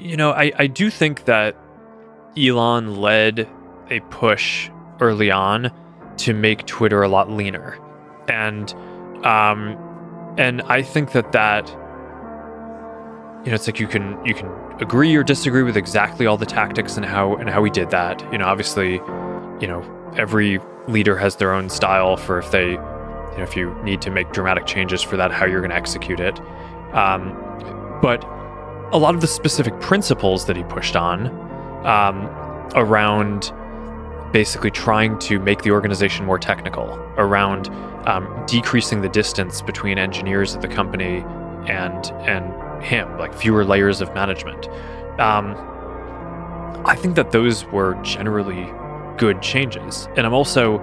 I do think that Elon led a push early on to make Twitter a lot leaner. And I think that it's like you can agree or disagree with exactly all the tactics and how he did that. Obviously, every leader has their own style for if you need to make dramatic changes for that, how you're going to execute it. But a lot of the specific principles that he pushed on around basically trying to make the organization more technical, around decreasing the distance between engineers at the company and him, like fewer layers of management. I think that those were generally good changes. And I also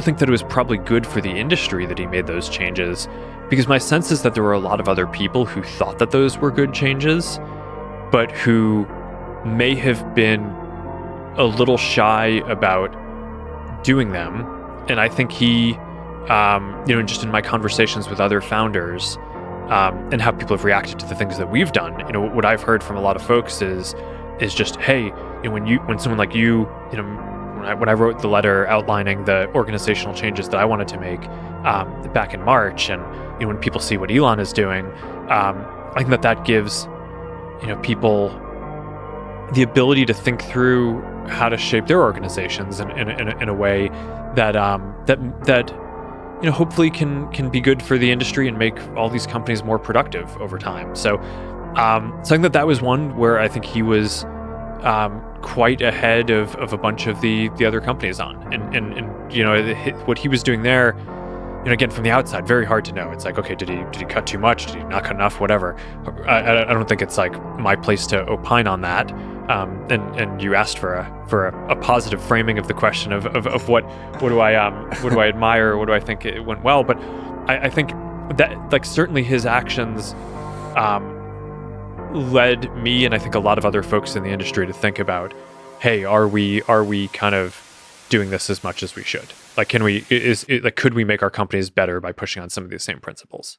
think that it was probably good for the industry that he made those changes, because my sense is that there were a lot of other people who thought that those were good changes, but who may have been a little shy about doing them. And I think he, just in my conversations with other founders, and how people have reacted to the things that we've done, what I've heard from a lot of folks is just, hey, when someone like you, when I wrote the letter outlining the organizational changes that I wanted to make back in March, and when people see what Elon is doing, I think that gives people the ability to think through how to shape their organizations in a way that hopefully can be good for the industry and make all these companies more productive over time. So I think that was one where I think he was quite ahead of a bunch of the other companies on, and what he was doing there, again, from the outside, very hard to know. It's like, okay, did he cut too much? Did he not cut enough? Whatever. I don't think it's like my place to opine on that. And you asked for a positive framing of the question of what do I admire, or what do I think it went well. But I think that certainly his actions led me, and I think a lot of other folks in the industry, to think about, hey, are we kind of doing this as much as we should? Like, could we make our companies better by pushing on some of these same principles?